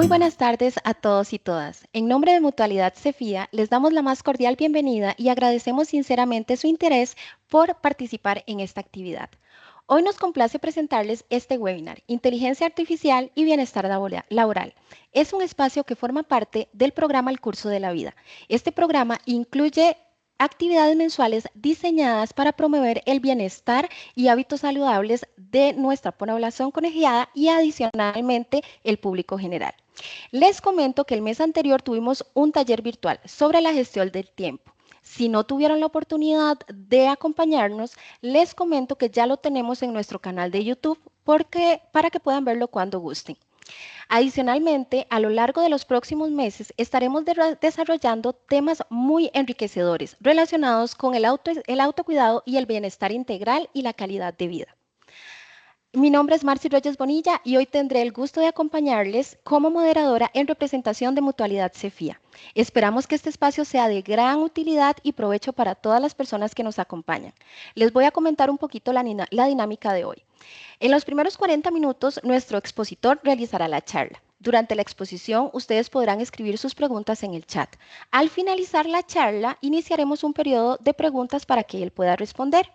Muy buenas tardes a todos y todas. En nombre de Mutualidad Cefía, les damos la más cordial bienvenida y agradecemos sinceramente su interés por participar en esta actividad. Hoy nos complace presentarles este webinar, Inteligencia Artificial y Bienestar Laboral. Es un espacio que forma parte del programa El Curso de la Vida. Este programa incluye actividades mensuales diseñadas para promover el bienestar y hábitos saludables de nuestra población colegiada y adicionalmente el público general. Les comento que el mes anterior tuvimos un taller virtual sobre la gestión del tiempo. Si no tuvieron la oportunidad de acompañarnos, les comento que ya lo tenemos en nuestro canal de YouTube para que puedan verlo cuando gusten. Adicionalmente, a lo largo de los próximos meses estaremos desarrollando temas muy enriquecedores relacionados con el autocuidado y el bienestar integral y la calidad de vida. Mi nombre es Marcy Reyes Bonilla y hoy tendré el gusto de acompañarles como moderadora en representación de Mutualidad Cefía. Esperamos que este espacio sea de gran utilidad y provecho para todas las personas que nos acompañan. Les voy a comentar un poquito la dinámica de hoy. En los primeros 40 minutos, nuestro expositor realizará la charla. Durante la exposición, ustedes podrán escribir sus preguntas en el chat. Al finalizar la charla, iniciaremos un periodo de preguntas para que él pueda responder.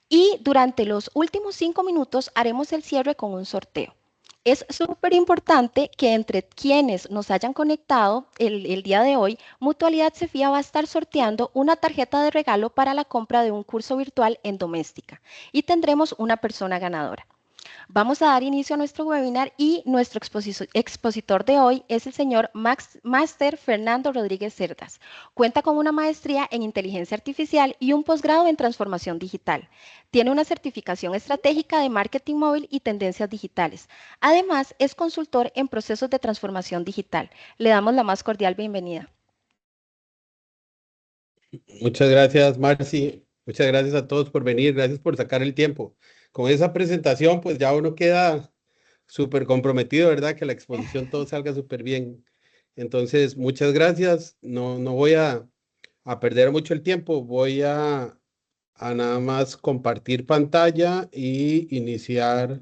Y durante los últimos 5 minutos haremos el cierre con un sorteo. Es súper importante que entre quienes nos hayan conectado el día de hoy, Mutualidad Cefía va a estar sorteando una tarjeta de regalo para la compra de un curso virtual en doméstica y tendremos una persona ganadora. Vamos a dar inicio a nuestro webinar y nuestro expositor de hoy es el señor Máster Fernando Rodríguez Cerdas. Cuenta con una maestría en inteligencia artificial y un posgrado en transformación digital. Tiene una certificación estratégica de marketing móvil y tendencias digitales. Además, es consultor en procesos de transformación digital. Le damos la más cordial bienvenida. Muchas gracias, Marcy. Muchas gracias a todos por venir. Gracias por sacar el tiempo. Con esa presentación, pues ya uno queda súper comprometido, ¿verdad? Que la exposición todo salga súper bien. Entonces, muchas gracias. No voy a perder mucho el tiempo. Voy a nada más compartir pantalla y iniciar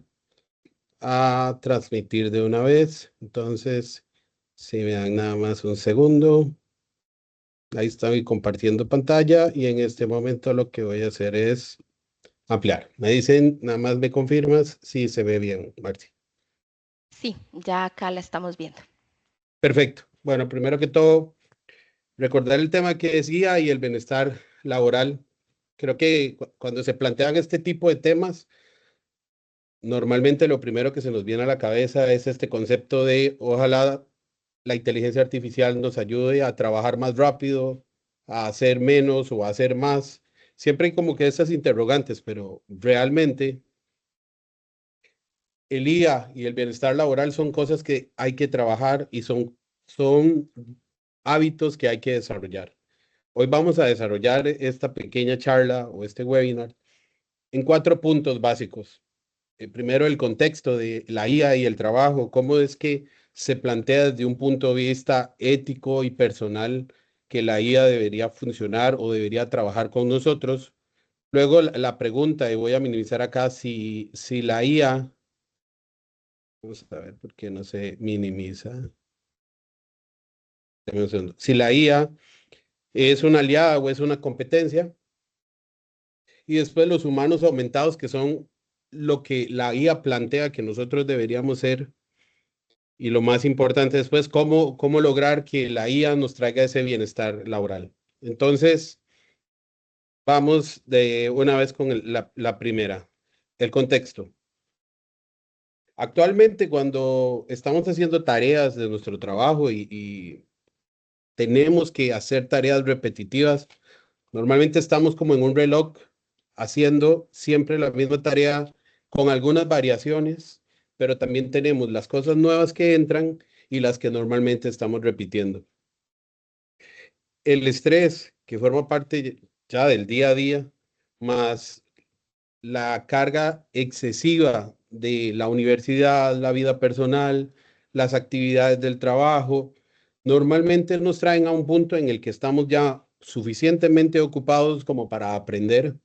a transmitir de una vez. Entonces, si me dan nada más un segundo. Ahí estoy compartiendo pantalla y en este momento lo que voy a hacer es ampliar. Me dicen, nada más me confirmas si se ve bien, Marci. Sí, ya acá la estamos viendo. Perfecto. Bueno, primero que todo, recordar el tema que decía y el bienestar laboral. Creo que cuando se plantean este tipo de temas, normalmente lo primero que se nos viene a la cabeza es este concepto de ojalá la inteligencia artificial nos ayude a trabajar más rápido, a hacer menos o a hacer más. Siempre hay como que esas interrogantes, pero realmente el IA y el bienestar laboral son cosas que hay que trabajar y son hábitos que hay que desarrollar. Hoy vamos a desarrollar esta pequeña charla o este webinar en 4 puntos básicos. Primero, el contexto de la IA y el trabajo, cómo es que se plantea desde un punto de vista ético y personal que la IA debería funcionar o debería trabajar con nosotros. Luego, la pregunta, y voy a minimizar acá, si la IA, vamos a ver por qué no se minimiza. Deme un segundo. Si la IA es una aliada o es una competencia. Y después los humanos aumentados, que son lo que la IA plantea que nosotros deberíamos ser. Y lo más importante después, cómo lograr que la IA nos traiga ese bienestar laboral. Entonces, vamos de una vez con la primera, el contexto. Actualmente, cuando estamos haciendo tareas de nuestro trabajo y tenemos que hacer tareas repetitivas, normalmente estamos como en un reloj haciendo siempre la misma tarea con algunas variaciones, pero también tenemos las cosas nuevas que entran y las que normalmente estamos repitiendo. El estrés que forma parte ya del día a día, más la carga excesiva de la universidad, la vida personal, las actividades del trabajo, normalmente nos traen a un punto en el que estamos ya suficientemente ocupados como para aprender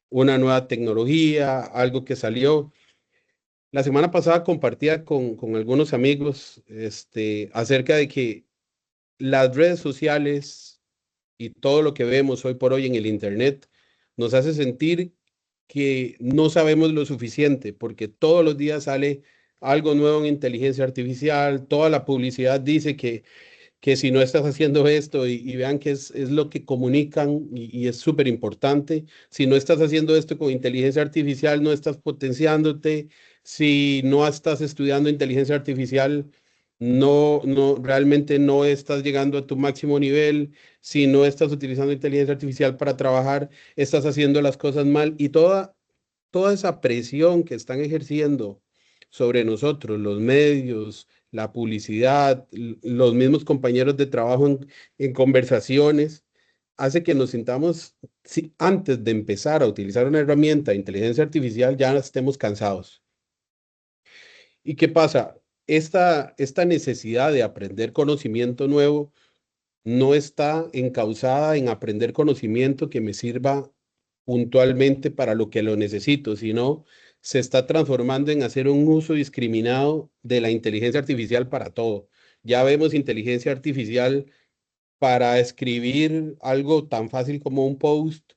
una nueva tecnología, algo que salió. La semana pasada compartía con algunos amigos acerca de que las redes sociales y todo lo que vemos hoy por hoy en el Internet nos hace sentir que no sabemos lo suficiente, porque todos los días sale algo nuevo en inteligencia artificial, toda la publicidad dice que si no estás haciendo esto y vean que es lo que comunican y es súper importante, si no estás haciendo esto con inteligencia artificial, no estás potenciándote, si no estás estudiando inteligencia artificial, realmente no estás llegando a tu máximo nivel, si no estás utilizando inteligencia artificial para trabajar, estás haciendo las cosas mal y toda esa presión que están ejerciendo sobre nosotros, los medios, la publicidad, los mismos compañeros de trabajo en conversaciones, hace que nos sintamos, si antes de empezar a utilizar una herramienta de inteligencia artificial, ya estemos cansados. ¿Y qué pasa? Esta necesidad de aprender conocimiento nuevo no está encauzada en aprender conocimiento que me sirva puntualmente para lo que lo necesito, sino se está transformando en hacer un uso discriminado de la inteligencia artificial para todo. Ya vemos inteligencia artificial para escribir algo tan fácil como un post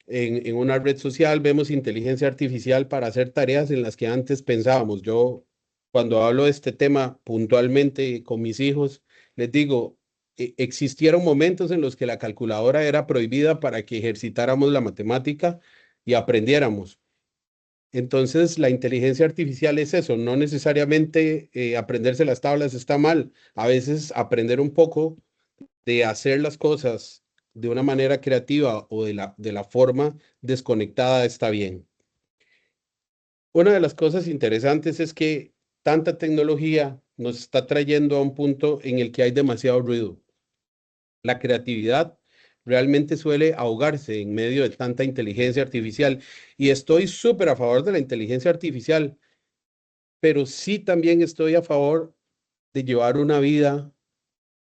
en una red social, vemos inteligencia artificial para hacer tareas en las que antes pensábamos. Yo, cuando hablo de este tema puntualmente con mis hijos, les digo, existieron momentos en los que la calculadora era prohibida para que ejercitáramos la matemática y aprendiéramos. Entonces, la inteligencia artificial es eso, no necesariamente aprenderse las tablas está mal. A veces aprender un poco de hacer las cosas de una manera creativa o de la forma desconectada está bien. Una de las cosas interesantes es que tanta tecnología nos está trayendo a un punto en el que hay demasiado ruido. La creatividad realmente suele ahogarse en medio de tanta inteligencia artificial y estoy súper a favor de la inteligencia artificial, pero sí también estoy a favor de llevar una vida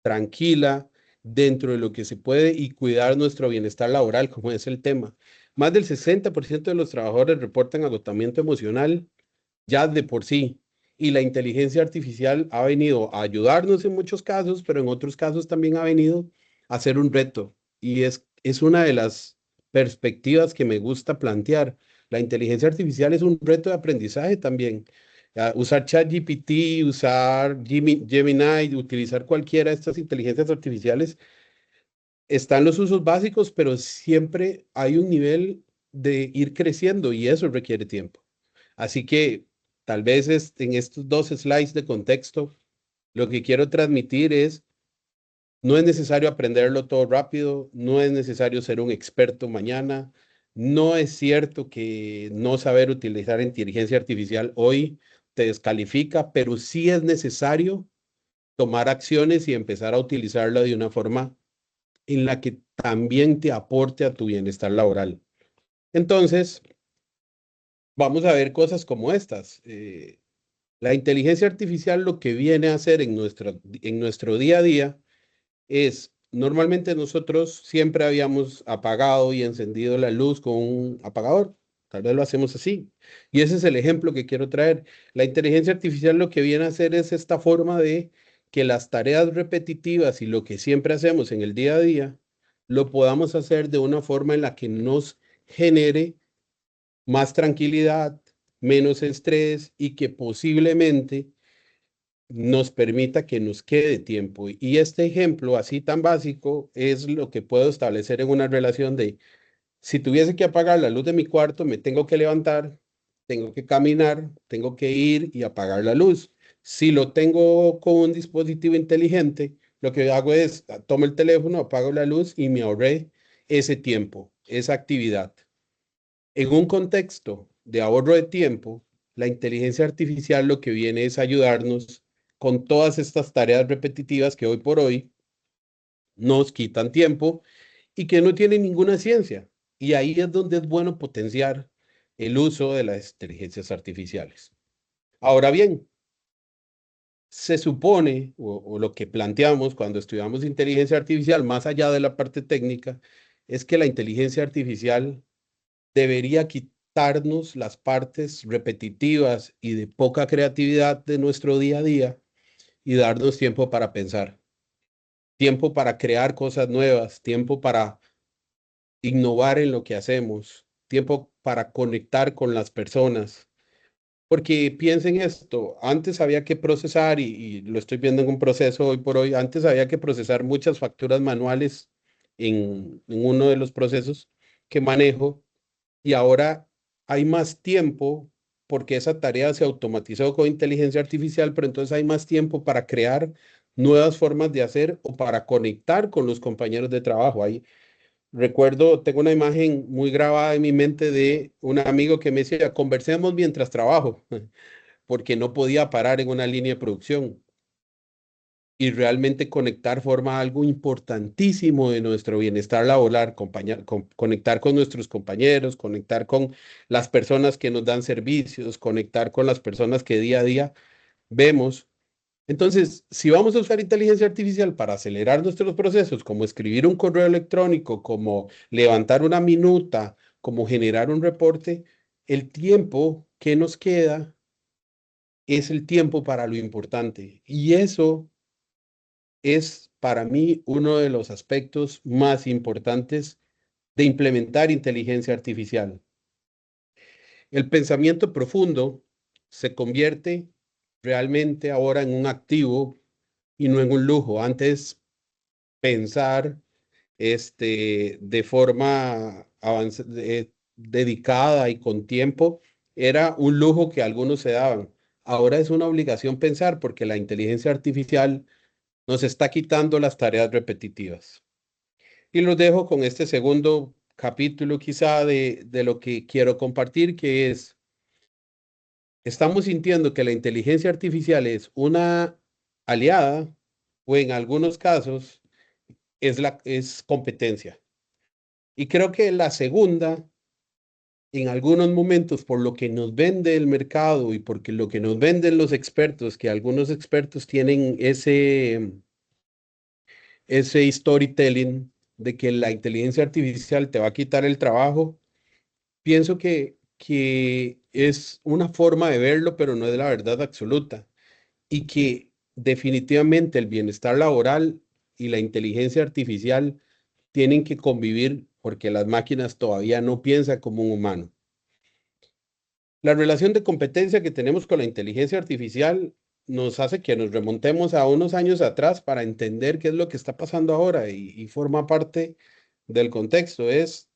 tranquila dentro de lo que se puede y cuidar nuestro bienestar laboral, como es el tema. Más del 60% de los trabajadores reportan agotamiento emocional ya de por sí. Y la inteligencia artificial ha venido a ayudarnos en muchos casos, pero en otros casos también ha venido a ser un reto. Y es una de las perspectivas que me gusta plantear. La inteligencia artificial es un reto de aprendizaje también. Usar ChatGPT, usar Gemini, utilizar cualquiera de estas inteligencias artificiales, están los usos básicos, pero siempre hay un nivel de ir creciendo y eso requiere tiempo. Así que tal vez en estos dos slides de contexto, lo que quiero transmitir es, no es necesario aprenderlo todo rápido, no es necesario ser un experto mañana, no es cierto que no saber utilizar inteligencia artificial hoy te descalifica, pero sí es necesario tomar acciones y empezar a utilizarla de una forma en la que también te aporte a tu bienestar laboral. Entonces, vamos a ver cosas como estas. La inteligencia artificial lo que viene a hacer en nuestro día a día es, normalmente nosotros siempre habíamos apagado y encendido la luz con un apagador. Tal vez lo hacemos así. Y ese es el ejemplo que quiero traer. La inteligencia artificial lo que viene a hacer es esta forma de que las tareas repetitivas y lo que siempre hacemos en el día a día, lo podamos hacer de una forma en la que nos genere más tranquilidad, menos estrés y que posiblemente nos permita que nos quede tiempo. Y este ejemplo, así tan básico, es lo que puedo establecer en una relación de, si tuviese que apagar la luz de mi cuarto, me tengo que levantar, tengo que caminar, tengo que ir y apagar la luz. Si lo tengo con un dispositivo inteligente, lo que hago es, tomo el teléfono, apago la luz y me ahorré ese tiempo, esa actividad. En un contexto de ahorro de tiempo, la inteligencia artificial lo que viene es ayudarnos con todas estas tareas repetitivas que hoy por hoy nos quitan tiempo y que no tienen ninguna ciencia. Y ahí es donde es bueno potenciar el uso de las inteligencias artificiales. Ahora bien, se supone, o lo que planteamos cuando estudiamos inteligencia artificial, más allá de la parte técnica, es que la inteligencia artificial debería quitar quitarnos las partes repetitivas y de poca creatividad de nuestro día a día y darnos tiempo para pensar, tiempo para crear cosas nuevas, tiempo para innovar en lo que hacemos, tiempo para conectar con las personas. Porque piensen esto, antes había que procesar, y lo estoy viendo en un proceso hoy por hoy, antes había que procesar muchas facturas manuales en uno de los procesos que manejo, y ahora hay más tiempo porque esa tarea se automatizó con inteligencia artificial, pero entonces hay más tiempo para crear nuevas formas de hacer o para conectar con los compañeros de trabajo. Ahí recuerdo, tengo una imagen muy grabada en mi mente de un amigo que me decía, conversemos mientras trabajo, porque no podía parar en una línea de producción. Y realmente conectar forma algo importantísimo de nuestro bienestar laboral, conectar con nuestros compañeros, conectar con las personas que nos dan servicios, conectar con las personas que día a día vemos. Entonces, si vamos a usar inteligencia artificial para acelerar nuestros procesos, como escribir un correo electrónico, como levantar una minuta, como generar un reporte, el tiempo que nos queda es el tiempo para lo importante. Y eso es para mí uno de los aspectos más importantes de implementar inteligencia artificial. El pensamiento profundo se convierte realmente ahora en un activo y no en un lujo. Antes, pensar de forma dedicada y con tiempo era un lujo que algunos se daban. Ahora es una obligación pensar porque la inteligencia artificial nos está quitando las tareas repetitivas. Y los dejo con este segundo capítulo quizá de lo que quiero compartir, que es, estamos sintiendo que la inteligencia artificial es una aliada o en algunos casos es competencia. Y creo que la segunda, en algunos momentos, por lo que nos vende el mercado y porque lo que nos venden los expertos, que algunos expertos tienen ese storytelling de que la inteligencia artificial te va a quitar el trabajo, pienso que es una forma de verlo, pero no es la verdad absoluta. Y que definitivamente el bienestar laboral y la inteligencia artificial tienen que convivir porque las máquinas todavía no piensan como un humano. La relación de competencia que tenemos con la inteligencia artificial nos hace que nos remontemos a unos años atrás para entender qué es lo que está pasando ahora y forma parte del contexto. Es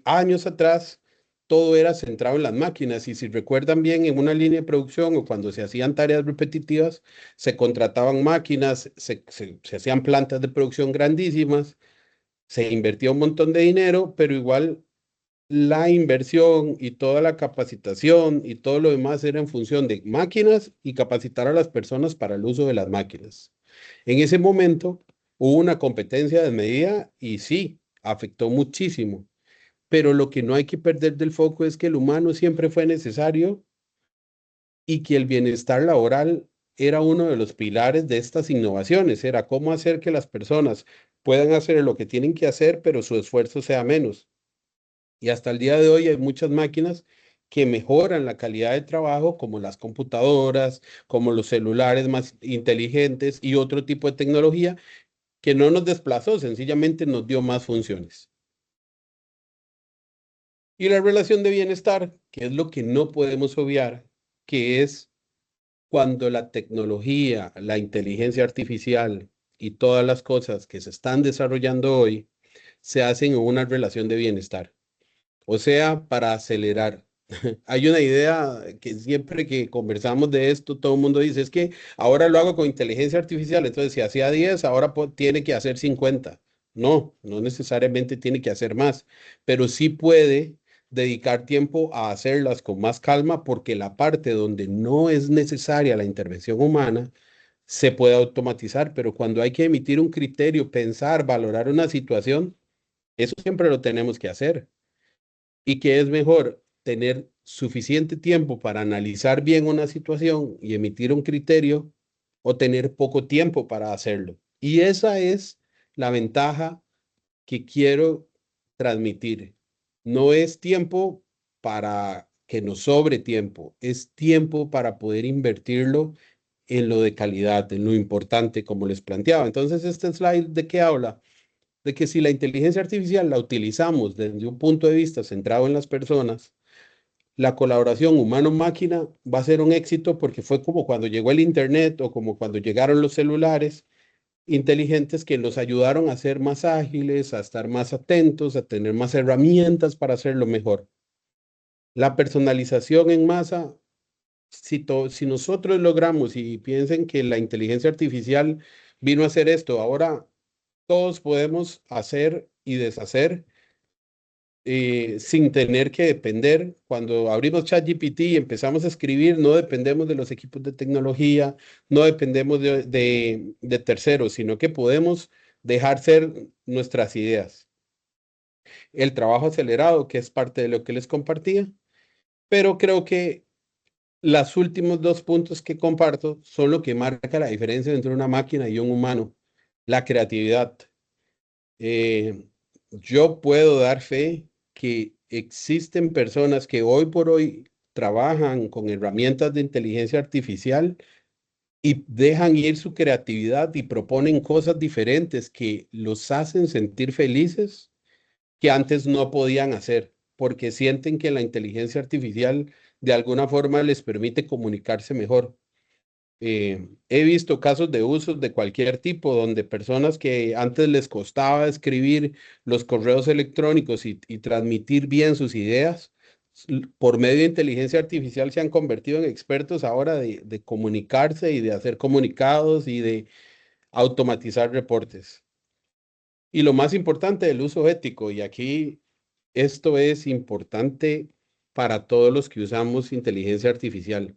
años atrás todo era centrado en las máquinas y si recuerdan bien en una línea de producción o cuando se hacían tareas repetitivas, se contrataban máquinas, se hacían plantas de producción grandísimas, se invertía un montón de dinero, pero igual la inversión y toda la capacitación y todo lo demás era en función de máquinas y capacitar a las personas para el uso de las máquinas. En ese momento hubo una competencia desmedida y sí, afectó muchísimo, pero lo que no hay que perder del foco es que el humano siempre fue necesario y que el bienestar laboral era uno de los pilares de estas innovaciones, era cómo hacer que las personas puedan hacer lo que tienen que hacer, pero su esfuerzo sea menos. Y hasta el día de hoy hay muchas máquinas que mejoran la calidad de trabajo, como las computadoras, como los celulares más inteligentes y otro tipo de tecnología que no nos desplazó, sencillamente nos dio más funciones. Y la relación de bienestar, que es lo que no podemos obviar, que es cuando la tecnología, la inteligencia artificial y todas las cosas que se están desarrollando hoy se hacen en una relación de bienestar. O sea, para acelerar. Hay una idea que siempre que conversamos de esto, todo el mundo dice, es que ahora lo hago con inteligencia artificial, entonces si hacía 10, ahora tiene que hacer 50. No, no necesariamente tiene que hacer más, pero sí puede dedicar tiempo a hacerlas con más calma porque la parte donde no es necesaria la intervención humana se puede automatizar, pero cuando hay que emitir un criterio, pensar, valorar una situación, eso siempre lo tenemos que hacer y que es mejor tener suficiente tiempo para analizar bien una situación y emitir un criterio o tener poco tiempo para hacerlo. Y esa es la ventaja que quiero transmitir. No es tiempo para que nos sobre tiempo, es tiempo para poder invertirlo en lo de calidad, en lo importante, como les planteaba. Entonces, este slide de qué habla? De que si la inteligencia artificial la utilizamos desde un punto de vista centrado en las personas, la colaboración humano-máquina va a ser un éxito porque fue como cuando llegó el Internet o como cuando llegaron los celulares inteligentes que los ayudaron a ser más ágiles, a estar más atentos, a tener más herramientas para hacerlo mejor. La personalización en masa, si nosotros logramos y piensen que la inteligencia artificial vino a hacer esto, ahora todos podemos hacer y deshacer sin tener que depender. Cuando abrimos ChatGPT y empezamos a escribir, no dependemos de los equipos de tecnología, no dependemos de terceros, sino que podemos dejar ser nuestras ideas. El trabajo acelerado, que es parte de lo que les compartía, pero creo que los últimos dos puntos que comparto son lo que marca la diferencia entre una máquina y un humano, la creatividad. Eh, yo puedo dar fe que existen personas que hoy por hoy trabajan con herramientas de inteligencia artificial y dejan ir su creatividad y proponen cosas diferentes que los hacen sentir felices que antes no podían hacer, porque sienten que la inteligencia artificial de alguna forma les permite comunicarse mejor. He visto casos de usos de cualquier tipo, donde personas que antes les costaba escribir los correos electrónicos y transmitir bien sus ideas, por medio de inteligencia artificial se han convertido en expertos ahora de comunicarse y de hacer comunicados y de automatizar reportes. Y lo más importante, el uso ético. Y aquí esto es importante para todos los que usamos inteligencia artificial.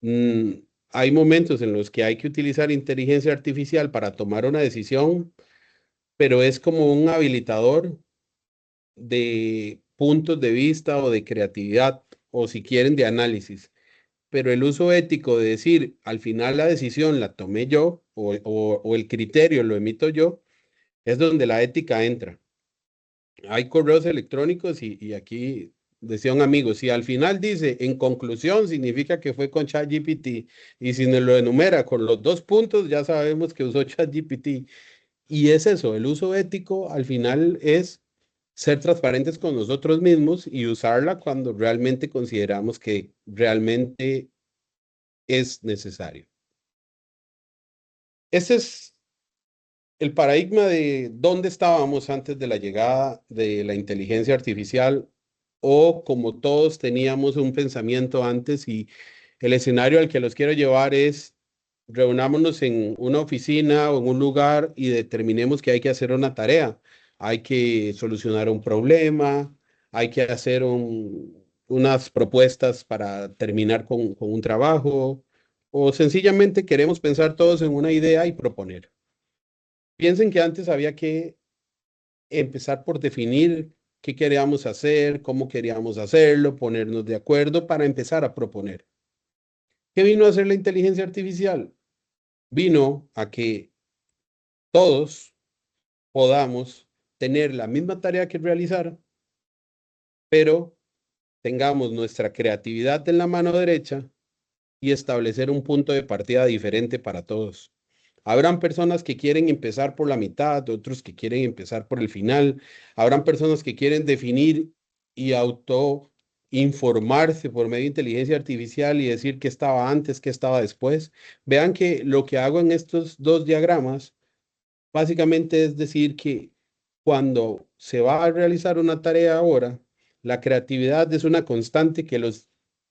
Mm, hay momentos en los que hay que utilizar inteligencia artificial para tomar una decisión, pero es como un habilitador de puntos de vista o de creatividad, o si quieren, de análisis. Pero el uso ético de decir, al final la decisión la tomé yo o el criterio lo emito yo, es donde la ética entra. Hay correos electrónicos y aquí decía un amigo, si al final dice en conclusión, significa que fue con ChatGPT. Y si nos lo enumera con los dos puntos, ya sabemos que usó ChatGPT. Y es eso, el uso ético al final es ser transparentes con nosotros mismos y usarla cuando realmente consideramos que realmente es necesario. Ese es el paradigma de dónde estábamos antes de la llegada de la inteligencia artificial, o como todos teníamos un pensamiento antes, y el escenario al que los quiero llevar es: reunámonos en una oficina o en un lugar y determinemos que hay que hacer una tarea, hay que solucionar un problema, hay que hacer unas propuestas para terminar con un trabajo, o sencillamente queremos pensar todos en una idea y proponer. Piensen que antes había que empezar por definir qué queríamos hacer, cómo queríamos hacerlo, ponernos de acuerdo para empezar a proponer. ¿Qué vino a hacer la inteligencia artificial? Vino a que todos podamos tener la misma tarea que realizar, pero tengamos nuestra creatividad en la mano derecha y establecer un punto de partida diferente para todos. Habrán personas que quieren empezar por la mitad, otros que quieren empezar por el final. Habrán personas que quieren definir y auto informarse por medio de inteligencia artificial y decir qué estaba antes, qué estaba después. Vean que lo que hago en estos dos diagramas básicamente es decir que cuando se va a realizar una tarea ahora, la creatividad es una constante que los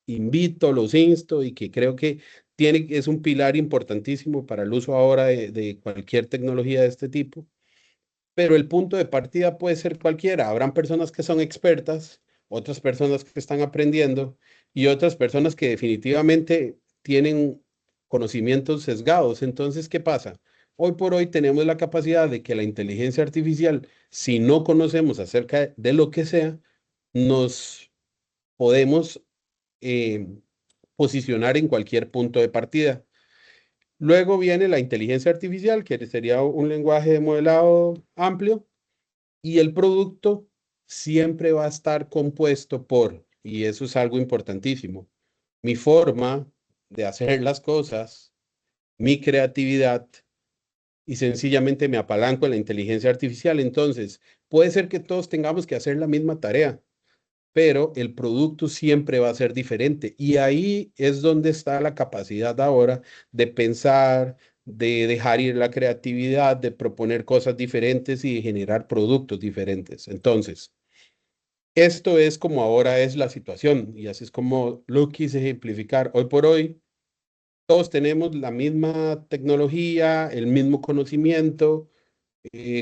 invito, los insto, y que creo que es un pilar importantísimo para el uso ahora de cualquier tecnología de este tipo. Pero el punto de partida puede ser cualquiera. Habrán personas que son expertas, otras personas que están aprendiendo y otras personas que definitivamente tienen conocimientos sesgados. Entonces, ¿qué pasa? Hoy por hoy tenemos la capacidad de que la inteligencia artificial, si no conocemos acerca de lo que sea, nos podemos eh, posicionar en cualquier punto de partida. Luego viene la inteligencia artificial, que sería un lenguaje de modelado amplio, y el producto siempre va a estar compuesto por, y eso es algo importantísimo, mi forma de hacer las cosas, mi creatividad y sencillamente me apalanco en la inteligencia artificial. Entonces, puede ser que todos tengamos que hacer la misma tarea, pero el producto siempre va a ser diferente. Y ahí es donde está la capacidad ahora de pensar, de dejar ir la creatividad, de proponer cosas diferentes y de generar productos diferentes. Entonces, esto es como ahora es la situación y así es como lo quise ejemplificar. Hoy por hoy, todos tenemos la misma tecnología, el mismo conocimiento.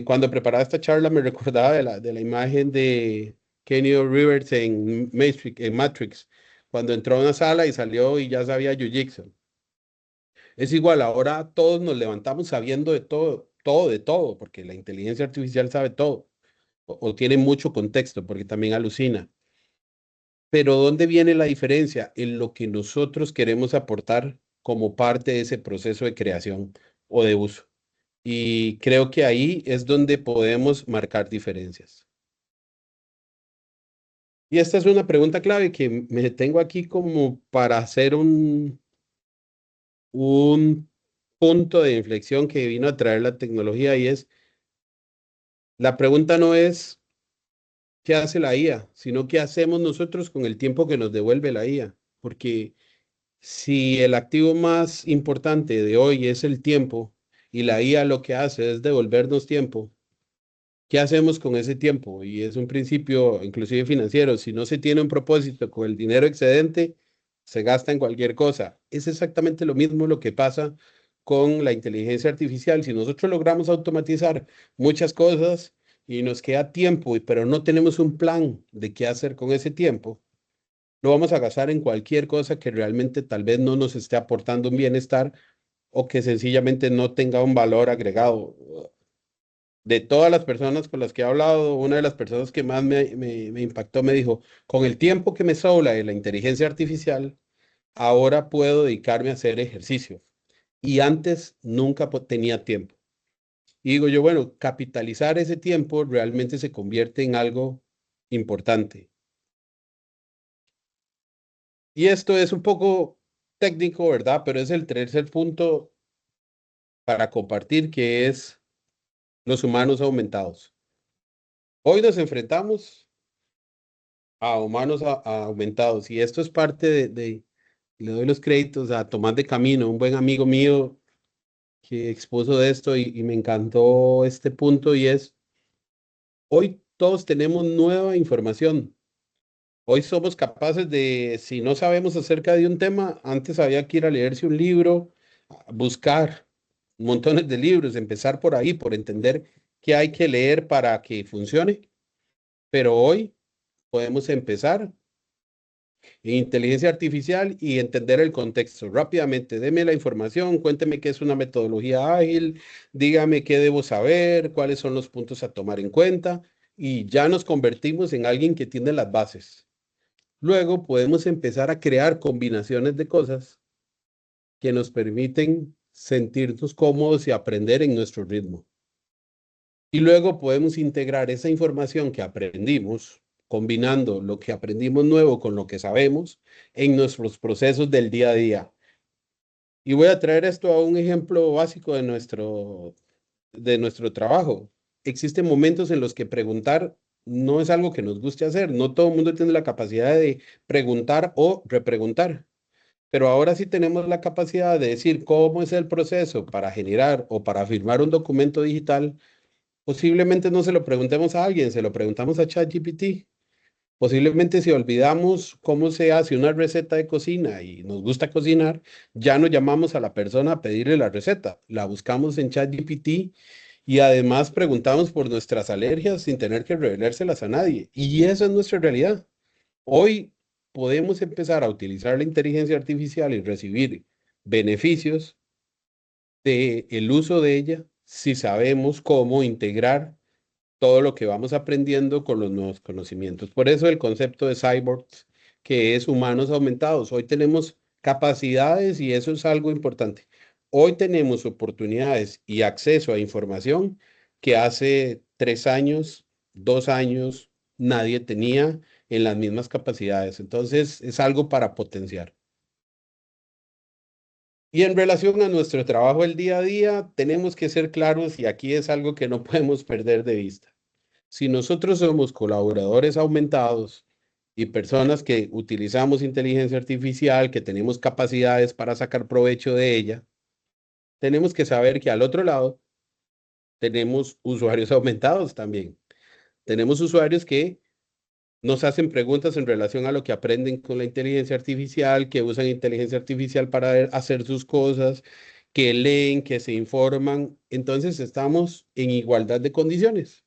Cuando preparaba esta charla me recordaba de la imagen de Kenny Rivers en Matrix, cuando entró a una sala y salió y ya sabía Jiu-Jitsu. Es igual, ahora todos nos levantamos sabiendo de todo, todo de todo, porque la inteligencia artificial sabe todo, o tiene mucho contexto, porque también alucina. Pero ¿dónde viene la diferencia? En lo que nosotros queremos aportar como parte de ese proceso de creación o de uso. Y creo que ahí es donde podemos marcar diferencias. Y esta es una pregunta clave que me tengo aquí como para hacer un punto de inflexión que vino a traer la tecnología y es, la pregunta no es qué hace la IA, sino qué hacemos nosotros con el tiempo que nos devuelve la IA. Porque si el activo más importante de hoy es el tiempo y la IA lo que hace es devolvernos tiempo, ¿qué hacemos con ese tiempo? Y es un principio inclusive financiero. Si no se tiene un propósito con el dinero excedente, se gasta en cualquier cosa. Es exactamente lo mismo lo que pasa con la inteligencia artificial. Si nosotros logramos automatizar muchas cosas y nos queda tiempo, pero no tenemos un plan de qué hacer con ese tiempo, lo vamos a gastar en cualquier cosa que realmente tal vez no nos esté aportando un bienestar o que sencillamente no tenga un valor agregado. De todas las personas con las que he hablado, una de las personas que más me impactó me dijo, con el tiempo que me sobra de la inteligencia artificial, ahora puedo dedicarme a hacer ejercicio. Y antes nunca tenía tiempo. Y digo yo, bueno, capitalizar ese tiempo realmente se convierte en algo importante. Y esto es un poco técnico, ¿verdad? Pero es el tercer punto para compartir, que es los humanos aumentados. Hoy nos enfrentamos a humanos aumentados y esto es parte le doy los créditos a Tomás de Camino, un buen amigo mío que expuso de esto y me encantó este punto y es, hoy todos tenemos nueva información. Hoy somos capaces de, si no sabemos acerca de un tema, antes había que ir a leerse un libro, a buscar montones de libros, empezar por ahí, por entender qué hay que leer para que funcione. Pero hoy podemos empezar en inteligencia artificial y entender el contexto rápidamente. Deme la información, cuénteme qué es una metodología ágil, dígame qué debo saber, cuáles son los puntos a tomar en cuenta y ya nos convertimos en alguien que tiene las bases. Luego podemos empezar a crear combinaciones de cosas que nos permiten sentirnos cómodos y aprender en nuestro ritmo. Y luego podemos integrar esa información que aprendimos, combinando lo que aprendimos nuevo con lo que sabemos en nuestros procesos del día a día. Y voy a traer esto a un ejemplo básico de nuestro trabajo. Existen momentos en los que preguntar no es algo que nos guste hacer. No todo el mundo tiene la capacidad de preguntar o repreguntar. Pero ahora sí tenemos la capacidad de decir cómo es el proceso para generar o para firmar un documento digital. Posiblemente no se lo preguntemos a alguien, se lo preguntamos a ChatGPT. Posiblemente si olvidamos cómo se hace una receta de cocina y nos gusta cocinar, ya no llamamos a la persona a pedirle la receta. La buscamos en ChatGPT y además preguntamos por nuestras alergias sin tener que revelárselas a nadie. Y esa es nuestra realidad. Hoy podemos empezar a utilizar la inteligencia artificial y recibir beneficios del uso de ella si sabemos cómo integrar todo lo que vamos aprendiendo con los nuevos conocimientos. Por eso el concepto de cyborgs, que es humanos aumentados. Hoy tenemos capacidades y eso es algo importante. Hoy tenemos oportunidades y acceso a información que hace 3 años, 2 años nadie tenía en las mismas capacidades. Entonces, es algo para potenciar. Y en relación a nuestro trabajo el día a día, tenemos que ser claros y aquí es algo que no podemos perder de vista. Si nosotros somos colaboradores aumentados y personas que utilizamos inteligencia artificial, que tenemos capacidades para sacar provecho de ella, tenemos que saber que al otro lado tenemos usuarios aumentados también. Tenemos usuarios que nos hacen preguntas en relación a lo que aprenden con la inteligencia artificial, que usan inteligencia artificial para hacer sus cosas, que leen, que se informan. Entonces estamos en igualdad de condiciones.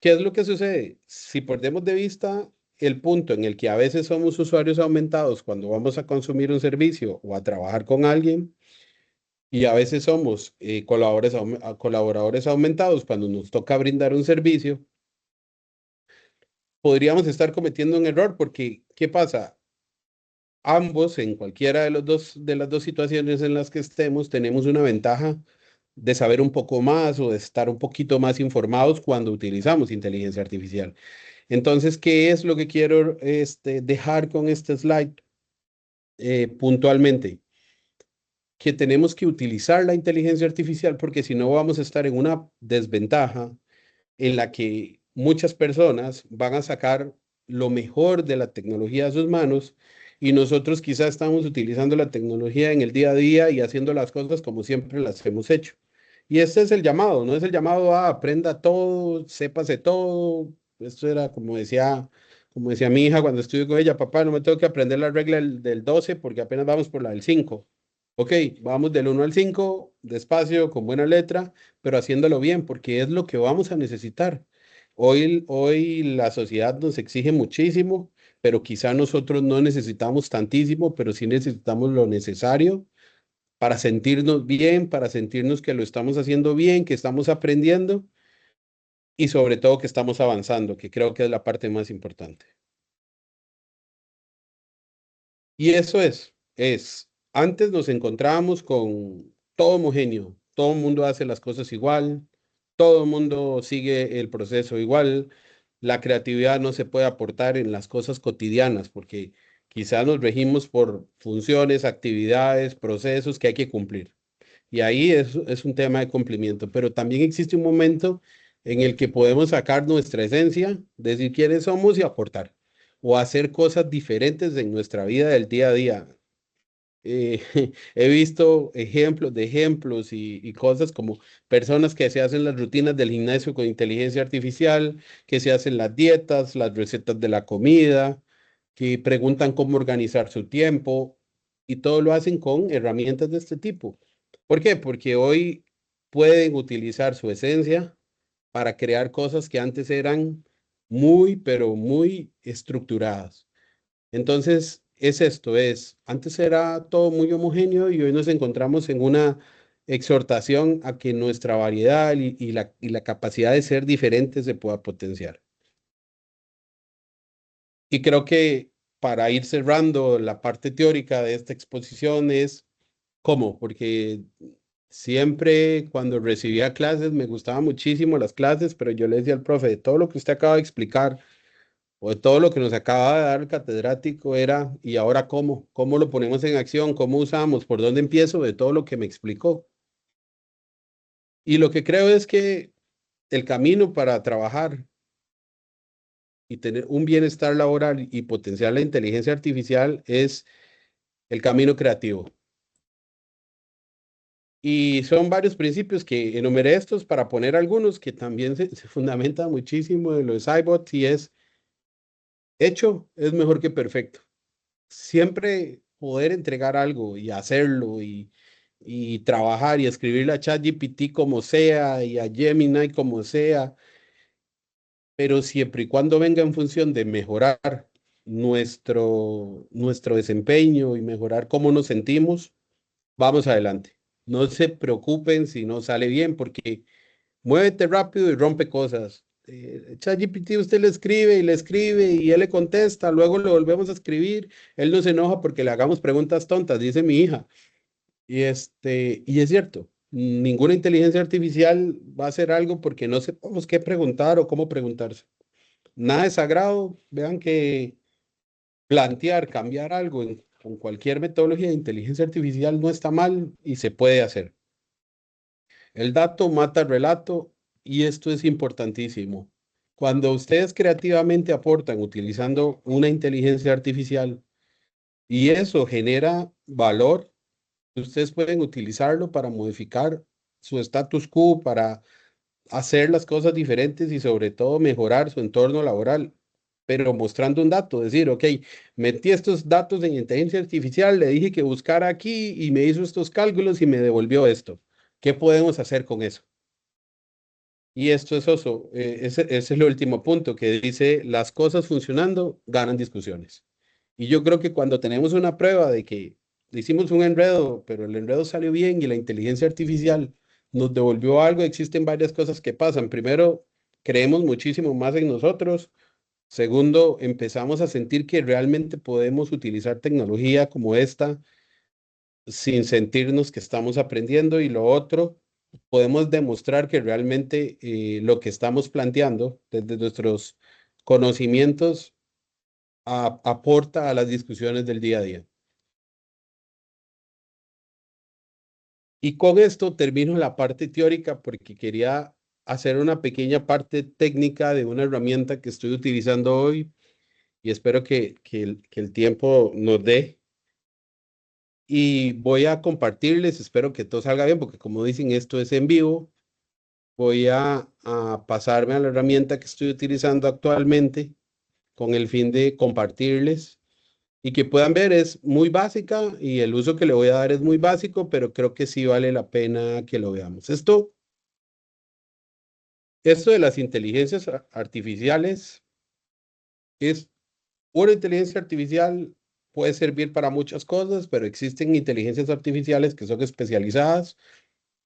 ¿Qué es lo que sucede? Si perdemos de vista el punto en el que a veces somos usuarios aumentados cuando vamos a consumir un servicio o a trabajar con alguien, y a veces somos colaboradores aumentados cuando nos toca brindar un servicio, podríamos estar cometiendo un error porque, ¿qué pasa? Ambos, en cualquiera de de las dos situaciones en las que estemos, tenemos una ventaja de saber un poco más o de estar un poquito más informados cuando utilizamos inteligencia artificial. Entonces, ¿qué es lo que quiero dejar con este slide puntualmente? Que tenemos que utilizar la inteligencia artificial porque si no vamos a estar en una desventaja en la que muchas personas van a sacar lo mejor de la tecnología a sus manos y nosotros quizás estamos utilizando la tecnología en el día a día y haciendo las cosas como siempre las hemos hecho. Y este es el llamado, no es el llamado a aprenda todo, sépase todo. Esto era como decía mi hija cuando estuve con ella, papá, no me tengo que aprender la regla del 12 porque apenas vamos por la del 5. Ok, vamos del 1 al 5 despacio, con buena letra, pero haciéndolo bien, porque es lo que vamos a necesitar. Hoy la sociedad nos exige muchísimo, pero quizá nosotros no necesitamos tantísimo, pero sí necesitamos lo necesario para sentirnos bien, para sentirnos que lo estamos haciendo bien, que estamos aprendiendo y sobre todo que estamos avanzando, que creo que es la parte más importante. Y eso antes nos encontrábamos con todo homogéneo, todo el mundo hace las cosas igual, todo el mundo sigue el proceso igual, la creatividad no se puede aportar en las cosas cotidianas porque quizás nos regimos por funciones, actividades, procesos que hay que cumplir. Y ahí es un tema de cumplimiento, pero también existe un momento en el que podemos sacar nuestra esencia, decir quiénes somos y aportar, o hacer cosas diferentes en nuestra vida del día a día. He visto ejemplos de ejemplos y cosas como personas que se hacen las rutinas del gimnasio con inteligencia artificial, que se hacen las dietas, las recetas de la comida, que preguntan cómo organizar su tiempo y todo lo hacen con herramientas de este tipo. ¿Por qué? Porque hoy pueden utilizar su esencia para crear cosas que antes eran muy, pero muy estructuradas. Entonces, antes era todo muy homogéneo y hoy nos encontramos en una exhortación a que nuestra variedad y la capacidad de ser diferentes se pueda potenciar. Y creo que para ir cerrando la parte teórica de esta exposición es cómo, porque siempre cuando recibía clases me gustaban muchísimo las clases, pero yo le decía al profe, de todo lo que usted acaba de explicar, o de todo lo que nos acaba de dar el catedrático era, ¿y ahora cómo? ¿Cómo lo ponemos en acción? ¿Cómo usamos? ¿Por dónde empiezo? De todo lo que me explicó. Y lo que creo es que el camino para trabajar y tener un bienestar laboral y potenciar la inteligencia artificial es el camino creativo. Y son varios principios que enumeré estos para poner algunos que también se fundamentan muchísimo en los iBots y es hecho es mejor que perfecto. Siempre poder entregar algo y hacerlo y trabajar y escribirle a ChatGPT como sea y a Gemini como sea, pero siempre y cuando venga en función de mejorar nuestro desempeño y mejorar cómo nos sentimos, vamos adelante. No se preocupen si no sale bien, porque muévete rápido y rompe cosas. ChatGPT usted le escribe y él le contesta, luego le volvemos a escribir, él no se enoja porque le hagamos preguntas tontas, dice mi hija. Y es cierto, ninguna inteligencia artificial va a hacer algo porque no sepamos qué preguntar o cómo preguntarse. nada es sagrado. Vean que plantear, cambiar algo con cualquier metodología de inteligencia artificial no está mal y se puede hacer. El dato mata el relato y esto es importantísimo. Cuando ustedes creativamente aportan utilizando una inteligencia artificial y eso genera valor, ustedes pueden utilizarlo para modificar su status quo, para hacer las cosas diferentes y sobre todo mejorar su entorno laboral, pero mostrando un dato, decir, ok, metí estos datos en inteligencia artificial, le dije que buscara aquí y me hizo estos cálculos y me devolvió esto. ¿Qué podemos hacer con eso? Y esto es oso, ese es el último punto que dice, las cosas funcionando ganan discusiones. Y yo creo que cuando tenemos una prueba de que hicimos un enredo, pero el enredo salió bien y la inteligencia artificial nos devolvió algo, existen varias cosas que pasan. Primero, creemos muchísimo más en nosotros. Segundo, empezamos a sentir que realmente podemos utilizar tecnología como esta sin sentirnos que estamos aprendiendo. Y lo otro, podemos demostrar que realmente lo que estamos planteando desde nuestros conocimientos aporta a las discusiones del día a día. Y con esto termino la parte teórica porque quería hacer una pequeña parte técnica de una herramienta que estoy utilizando hoy y espero que el tiempo nos dé. Y voy a compartirles, espero que todo salga bien porque como dicen, esto es en vivo. Voy a pasarme a la herramienta que estoy utilizando actualmente con el fin de compartirles y que puedan ver, es muy básica y el uso que le voy a dar es muy básico, pero creo que sí vale la pena que lo veamos. Esto de las inteligencias artificiales es una inteligencia artificial, puede servir para muchas cosas, pero existen inteligencias artificiales que son especializadas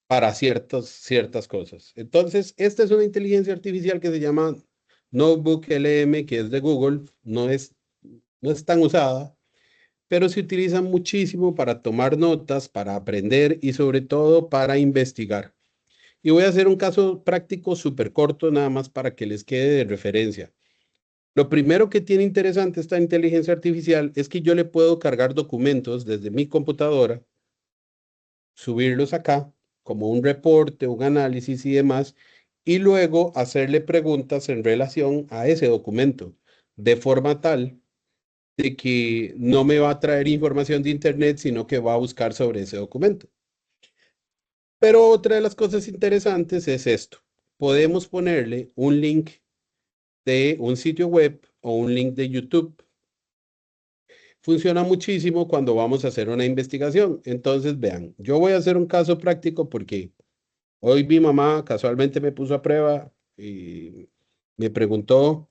para ciertas cosas. Entonces, esta es una inteligencia artificial que se llama Notebook LM, que es de Google, no es tan usada, pero se utiliza muchísimo para tomar notas, para aprender y sobre todo para investigar. Y voy a hacer un caso práctico súper corto, nada más para que les quede de referencia. Lo primero que tiene interesante esta inteligencia artificial es que yo le puedo cargar documentos desde mi computadora, subirlos acá como un reporte, un análisis y demás, y luego hacerle preguntas en relación a ese documento, de forma tal de que no me va a traer información de internet, sino que va a buscar sobre ese documento. Pero otra de las cosas interesantes es esto. Podemos ponerle un link de un sitio web o un link de YouTube. Funciona muchísimo cuando vamos a hacer una investigación. Entonces, vean, yo voy a hacer un caso práctico porque hoy mi mamá casualmente me puso a prueba y me preguntó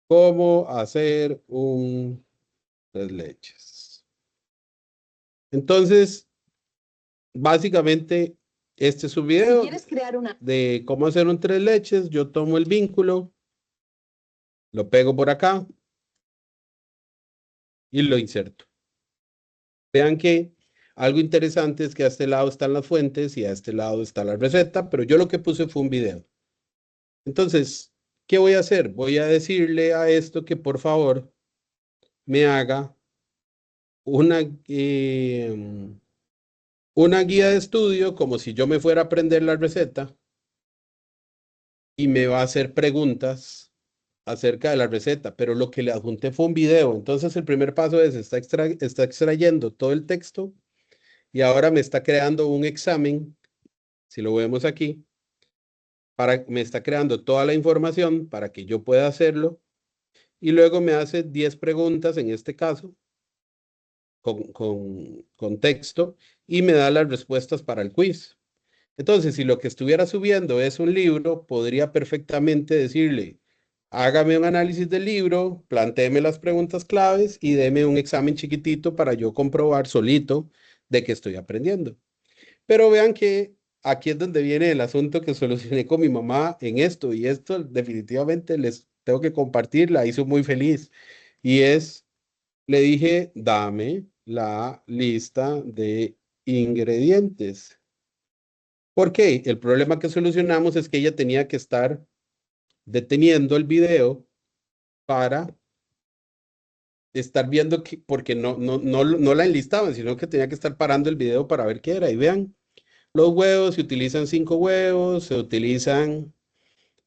cómo hacer un tres leches. Entonces, básicamente, este es un video de cómo hacer un tres leches. Yo tomo el vínculo, lo pego por acá y lo inserto. Vean que algo interesante es que a este lado están las fuentes y a este lado está la receta, pero yo lo que puse fue un video. Entonces, ¿qué voy a hacer? Voy a decirle a esto que por favor me haga una, una guía de estudio como si yo me fuera a aprender la receta y me va a hacer preguntas acerca de la receta, pero lo que le adjunté fue un video. Entonces, el primer paso es, está extrayendo todo el texto y ahora me está creando un examen, si lo vemos aquí, me está creando toda la información para que yo pueda hacerlo y luego me hace 10 preguntas en este caso con texto y me da las respuestas para el quiz. Entonces, si lo que estuviera subiendo es un libro, podría perfectamente decirle, hágame un análisis del libro, plantéeme las preguntas claves y deme un examen chiquitito para yo comprobar solito de que estoy aprendiendo. Pero vean que aquí es donde viene el asunto que solucioné con mi mamá en esto y esto definitivamente les tengo que compartir, la hizo muy feliz y es, le dije, dame la lista de ingredientes. ¿Por qué? El problema que solucionamos es que ella tenía que estar deteniendo el video para estar viendo que, porque no la enlistaban, sino que tenía que estar parando el video para ver qué era. Y vean, los huevos, se utilizan 5 huevos, se utilizan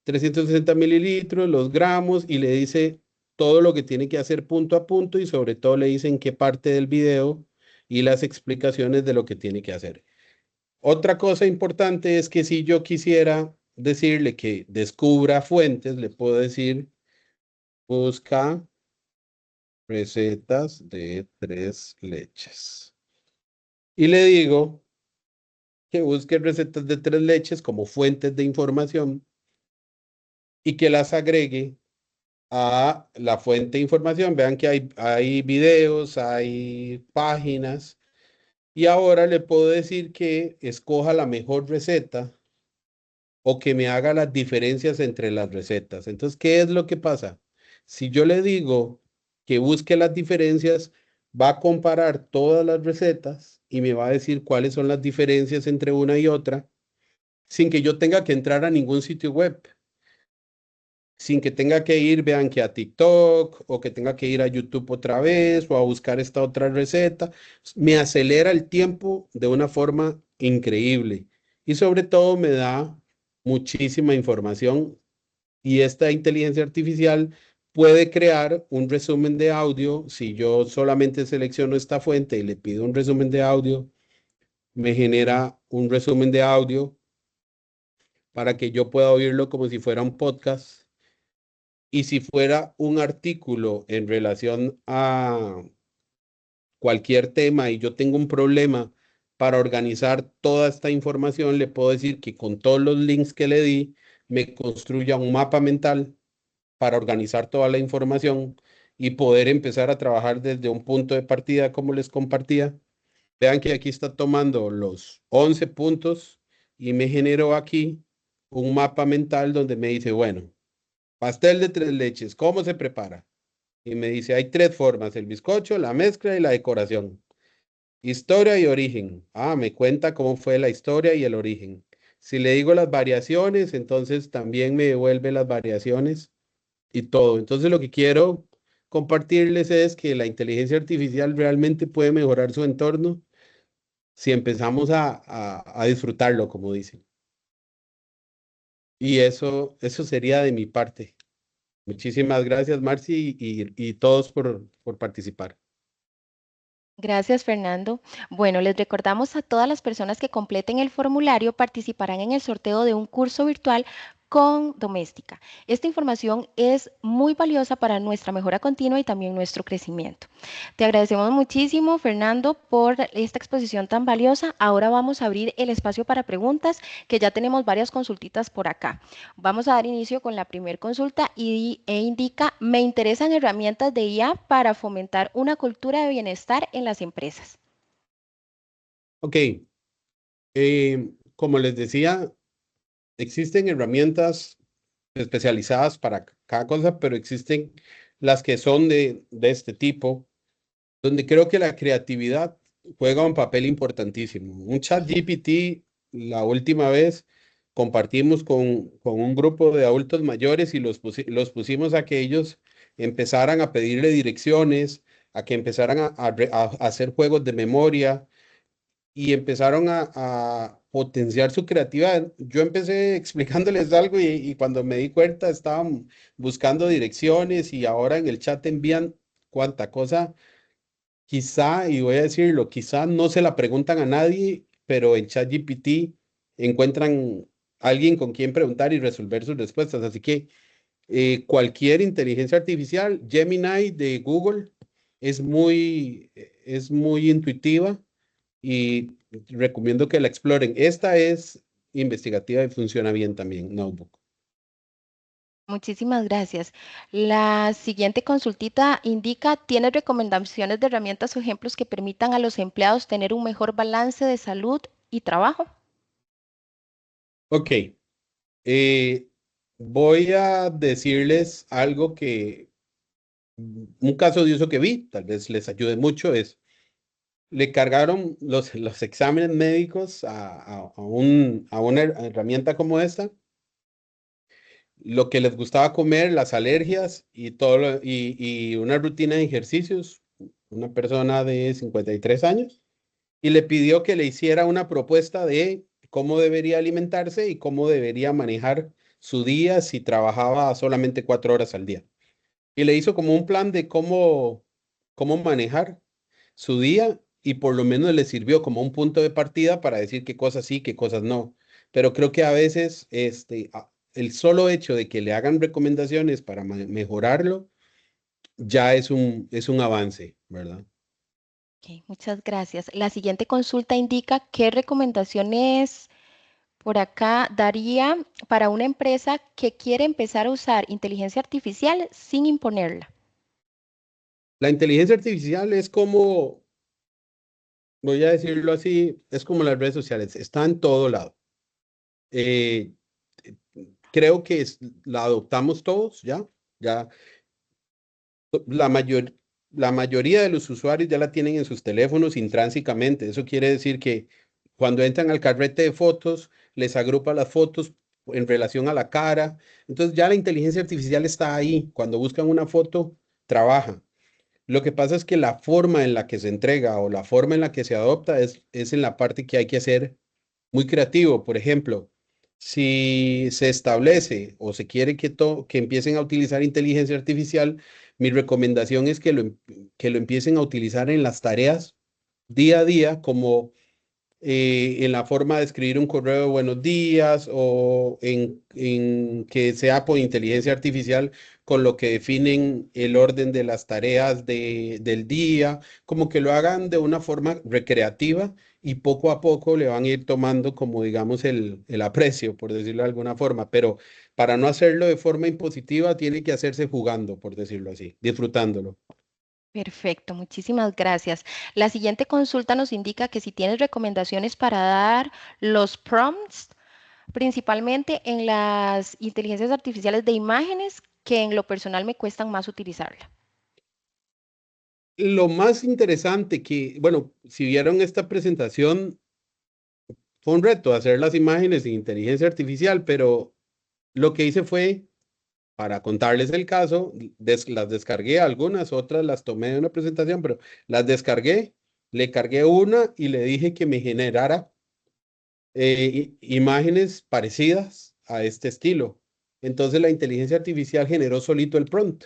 360 mililitros, los gramos, y le dice todo lo que tiene que hacer punto a punto y sobre todo le dice en qué parte del video y las explicaciones de lo que tiene que hacer. Otra cosa importante es que si yo quisiera decirle que descubra fuentes, le puedo decir, busca recetas de tres leches. Y le digo que busque recetas de tres leches como fuentes de información y que las agregue a la fuente de información. Vean que hay videos, hay páginas. Y ahora le puedo decir que escoja la mejor receta o que me haga las diferencias entre las recetas. Entonces, ¿qué es lo que pasa? Si yo le digo que busque las diferencias, va a comparar todas las recetas y me va a decir cuáles son las diferencias entre una y otra sin que yo tenga que entrar a ningún sitio web, sin que tenga que ir, vean que a TikTok o que tenga que ir a YouTube otra vez o a buscar esta otra receta. Me acelera el tiempo de una forma increíble y sobre todo me da muchísima información y esta inteligencia artificial puede crear un resumen de audio. Si yo solamente selecciono esta fuente y le pido un resumen de audio, me genera un resumen de audio para que yo pueda oírlo como si fuera un podcast. Y si fuera un artículo en relación a cualquier tema y yo tengo un problema para organizar toda esta información, le puedo decir que con todos los links que le di, me construya un mapa mental para organizar toda la información y poder empezar a trabajar desde un punto de partida como les compartía. Vean que aquí está tomando los 11 puntos y me generó aquí un mapa mental donde me dice, bueno, pastel de tres leches, ¿cómo se prepara? Y me dice, hay tres formas, el bizcocho, la mezcla y la decoración. Historia y origen. Ah, me cuenta cómo fue la historia y el origen. Si le digo las variaciones, entonces también me devuelve las variaciones y todo. Entonces lo que quiero compartirles es que la inteligencia artificial realmente puede mejorar su entorno si empezamos a disfrutarlo, como dicen. Y eso sería de mi parte. Muchísimas gracias, Marci, y todos por participar. Gracias, Fernando. Bueno, les recordamos a todas las personas que completen el formulario participarán en el sorteo de un curso virtual con Doméstica. Esta información es muy valiosa para nuestra mejora continua y también nuestro crecimiento. Te agradecemos muchísimo, Fernando, por esta exposición tan valiosa. Ahora vamos a abrir el espacio para preguntas, que ya tenemos varias consultitas por acá. Vamos a dar inicio con la primera consulta e indica, me interesan herramientas de IA para fomentar una cultura de bienestar en las empresas. Ok, como les decía, existen herramientas especializadas para cada cosa, pero existen las que son de este tipo, donde creo que la creatividad juega un papel importantísimo. Un chat GPT, la última vez compartimos con un grupo de adultos mayores y los pusimos a que ellos empezaran a pedirle direcciones, a que empezaran a hacer juegos de memoria y empezaron a potenciar su creatividad. Yo empecé explicándoles algo y cuando me di cuenta estaban buscando direcciones y ahora en el chat envían cuánta cosa. Quizá, y voy a decirlo, quizá no se la preguntan a nadie, pero en ChatGPT encuentran alguien con quien preguntar y resolver sus respuestas. Así que cualquier inteligencia artificial, Gemini de Google, es muy intuitiva y recomiendo que la exploren. Esta es investigativa y funciona bien también, Notebook. Muchísimas gracias. La siguiente consultita indica, ¿tiene recomendaciones de herramientas o ejemplos que permitan a los empleados tener un mejor balance de salud y trabajo? Ok, eh, voy a decirles algo que, un caso de uso que vi, tal vez les ayude mucho, es, le cargaron los exámenes médicos a una herramienta como esta lo que les gustaba comer, las alergias y todo y una rutina de ejercicios, una persona de 53 años, y le pidió que le hiciera una propuesta de cómo debería alimentarse y cómo debería manejar su día si trabajaba solamente 4 horas al día. Y le hizo como un plan de cómo manejar su día y por lo menos le sirvió como un punto de partida para decir qué cosas sí, qué cosas no. Pero creo que a veces el solo hecho de que le hagan recomendaciones para mejorarlo ya es un avance, ¿verdad? Ok, muchas gracias. La siguiente consulta indica qué recomendaciones por acá daría para una empresa que quiere empezar a usar inteligencia artificial sin imponerla. La inteligencia artificial es como, voy a decirlo así, es como las redes sociales, está en todo lado. Eh, Creo que la adoptamos todos, ya la mayor, la mayoría de los usuarios ya la tienen en sus teléfonos intrínsecamente. Eso quiere decir que cuando entran al carrete de fotos, les agrupa las fotos en relación a la cara. Entonces ya la inteligencia artificial está ahí. Cuando buscan una foto, trabaja. Lo que pasa es que la forma en la que se entrega o la forma en la que se adopta es en la parte que hay que hacer muy creativo. Por ejemplo, si se establece o se quiere que empiecen a utilizar inteligencia artificial, mi recomendación es que lo empiecen a utilizar en las tareas día a día, como en la forma de escribir un correo de buenos días o en que sea por inteligencia artificial con lo que definen el orden de las tareas del día, como que lo hagan de una forma recreativa y poco a poco le van a ir tomando como digamos el aprecio, por decirlo de alguna forma, pero para no hacerlo de forma impositiva tiene que hacerse jugando, por decirlo así, disfrutándolo. Perfecto, muchísimas gracias. La siguiente consulta nos indica que si tienes recomendaciones para dar los prompts, principalmente en las inteligencias artificiales de imágenes, que en lo personal me cuestan más utilizarla. Lo más interesante que, bueno, si vieron esta presentación, fue un reto hacer las imágenes en inteligencia artificial, pero lo que hice fue, para contarles el caso, las descargué algunas, otras las tomé de una presentación, pero las descargué, le cargué una y le dije que me generara imágenes parecidas a este estilo. Entonces la inteligencia artificial generó solito el prompt.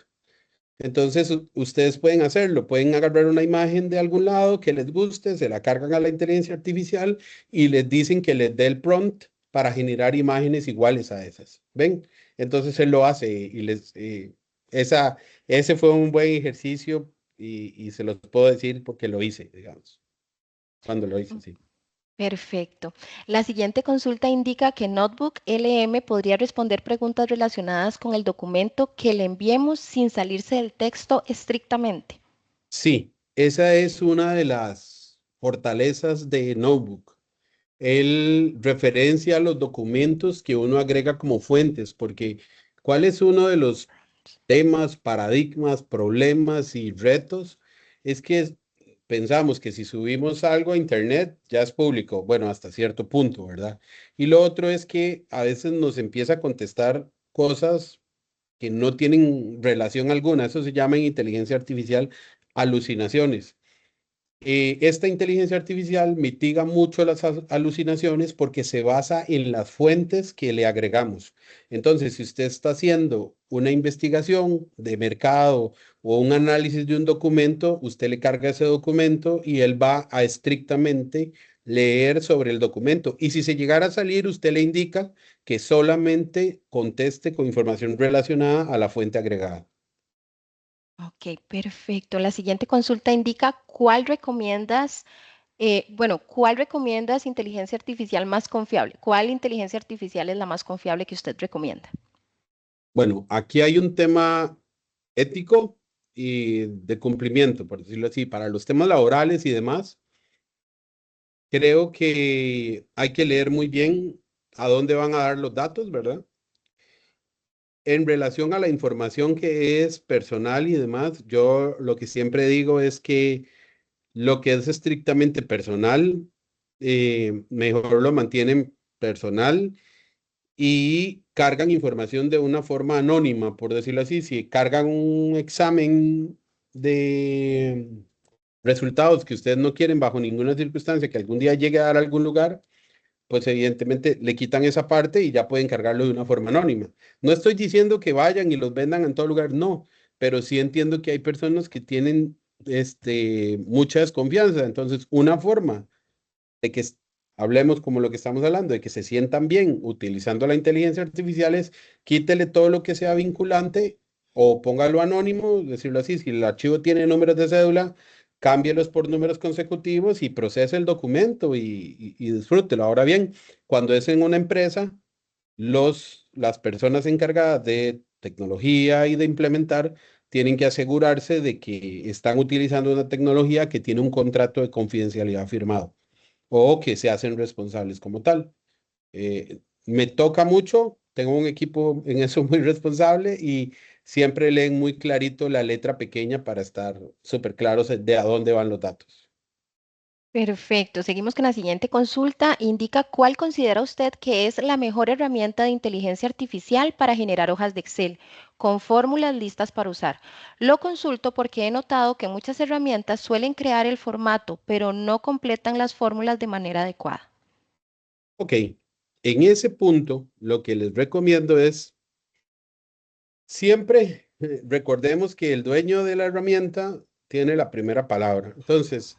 Entonces, ustedes pueden hacerlo, pueden agarrar una imagen de algún lado que les guste, se la cargan a la inteligencia artificial y les dicen que les dé el prompt para generar imágenes iguales a esas. ¿Ven? Entonces él lo hace y esa, ese fue un buen ejercicio y se los puedo decir porque lo hice, digamos, cuando lo hice, sí. Perfecto. La siguiente consulta indica que Notebook LM podría responder preguntas relacionadas con el documento que le enviemos sin salirse del texto estrictamente. Sí, esa es una de las fortalezas de Notebook. Él referencia a los documentos que uno agrega como fuentes, porque ¿cuál es uno de los temas, paradigmas, problemas y retos? Es que pensamos que si subimos algo a internet ya es público, bueno, hasta cierto punto, ¿verdad? Y lo otro es que a veces nos empieza a contestar cosas que no tienen relación alguna. Eso se llama en inteligencia artificial alucinaciones. Esta inteligencia artificial mitiga mucho las alucinaciones porque se basa en las fuentes que le agregamos. Entonces, si usted está haciendo una investigación de mercado o un análisis de un documento, usted le carga ese documento y él va a estrictamente leer sobre el documento. Y si se llegara a salir, usted le indica que solamente conteste con información relacionada a la fuente agregada. Ok, perfecto. La siguiente consulta indica cuál recomiendas inteligencia artificial más confiable. ¿Cuál inteligencia artificial es la más confiable que usted recomienda? Bueno, aquí hay un tema ético y de cumplimiento, por decirlo así, para los temas laborales y demás. Creo que hay que leer muy bien a dónde van a dar los datos, ¿verdad? En relación a la información que es personal y demás, yo lo que siempre digo es que lo que es estrictamente personal, mejor lo mantienen personal y cargan información de una forma anónima, por decirlo así. Si cargan un examen de resultados que ustedes no quieren bajo ninguna circunstancia que algún día llegue a dar a algún lugar, pues evidentemente le quitan esa parte y ya pueden cargarlo de una forma anónima. No estoy diciendo que vayan y los vendan en todo lugar, no, pero sí entiendo que hay personas que tienen mucha desconfianza. Entonces, una forma de que hablemos como lo que estamos hablando, de que se sientan bien utilizando la inteligencia artificial es quítele todo lo que sea vinculante o póngalo anónimo, decirlo así, si el archivo tiene números de cédula, cámbielos por números consecutivos y procese el documento y disfrútelo. Ahora bien, cuando es en una empresa, las personas encargadas de tecnología y de implementar tienen que asegurarse de que están utilizando una tecnología que tiene un contrato de confidencialidad firmado o que se hacen responsables como tal. Me toca mucho, tengo un equipo en eso muy responsable y siempre leen muy clarito la letra pequeña para estar súper claros de a dónde van los datos. Perfecto. Seguimos con la siguiente consulta. Indica cuál considera usted que es la mejor herramienta de inteligencia artificial para generar hojas de Excel con fórmulas listas para usar. Lo consulto porque he notado que muchas herramientas suelen crear el formato, pero no completan las fórmulas de manera adecuada. Ok, en ese punto lo que les recomiendo es siempre recordemos que el dueño de la herramienta tiene la primera palabra. Entonces,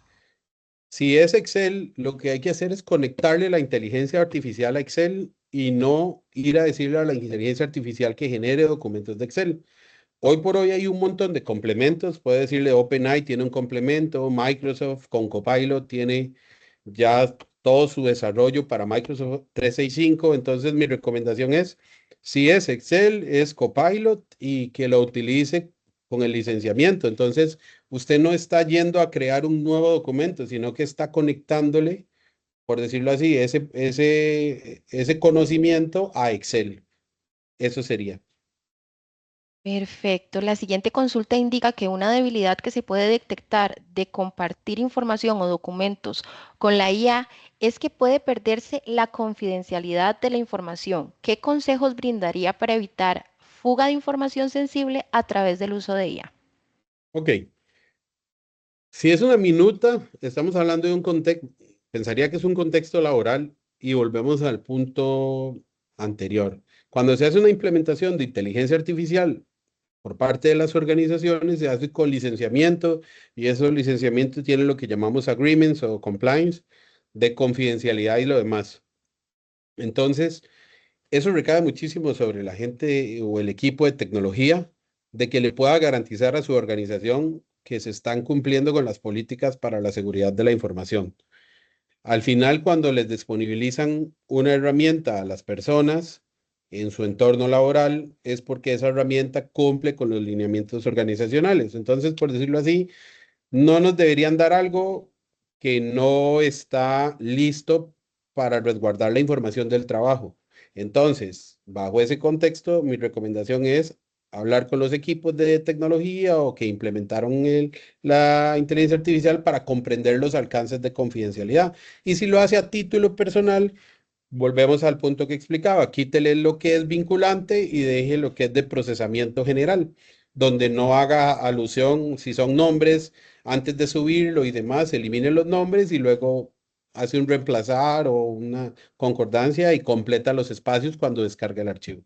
si es Excel, lo que hay que hacer es conectarle la inteligencia artificial a Excel y no ir a decirle a la inteligencia artificial que genere documentos de Excel. Hoy por hoy hay un montón de complementos. Puede decirle OpenAI tiene un complemento, Microsoft con Copilot tiene ya todo su desarrollo para Microsoft 365. Entonces mi recomendación es, si es Excel, es Copilot y que lo utilice con el licenciamiento. Entonces usted no está yendo a crear un nuevo documento, sino que está conectándole, por decirlo así, ese conocimiento a Excel. Eso sería. Perfecto. La siguiente consulta indica que una debilidad que se puede detectar de compartir información o documentos con la IA es que puede perderse la confidencialidad de la información. ¿Qué consejos brindaría para evitar fuga de información sensible a través del uso de IA? Ok. Si es una minuta, estamos hablando de un contexto, pensaría que es un contexto laboral y volvemos al punto anterior. Cuando se hace una implementación de inteligencia artificial por parte de las organizaciones, se hace con licenciamiento y esos licenciamientos tienen lo que llamamos agreements o compliance de confidencialidad y lo demás. Entonces, eso recae muchísimo sobre la gente o el equipo de tecnología de que le pueda garantizar a su organización que se están cumpliendo con las políticas para la seguridad de la información. Al final, cuando les disponibilizan una herramienta a las personas en su entorno laboral, es porque esa herramienta cumple con los lineamientos organizacionales. Entonces, por decirlo así, no nos deberían dar algo que no está listo para resguardar la información del trabajo. Entonces, bajo ese contexto, mi recomendación es hablar con los equipos de tecnología o que implementaron la inteligencia artificial para comprender los alcances de confidencialidad. Y si lo hace a título personal, volvemos al punto que explicaba, quítele lo que es vinculante y deje lo que es de procesamiento general, donde no haga alusión si son nombres antes de subirlo y demás, elimine los nombres y luego hace un reemplazar o una concordancia y completa los espacios cuando descarga el archivo.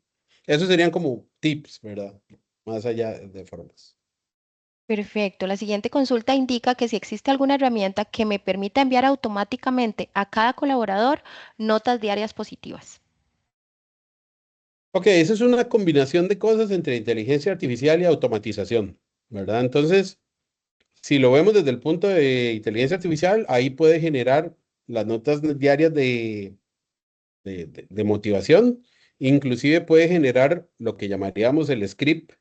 Esos serían como tips, ¿verdad? Más allá de formas. Perfecto. La siguiente consulta indica que si existe alguna herramienta que me permita enviar automáticamente a cada colaborador notas diarias positivas. Ok, esa es una combinación de cosas entre inteligencia artificial y automatización, ¿verdad? Entonces, si lo vemos desde el punto de inteligencia artificial, ahí puede generar las notas diarias de motivación, inclusive puede generar lo que llamaríamos el script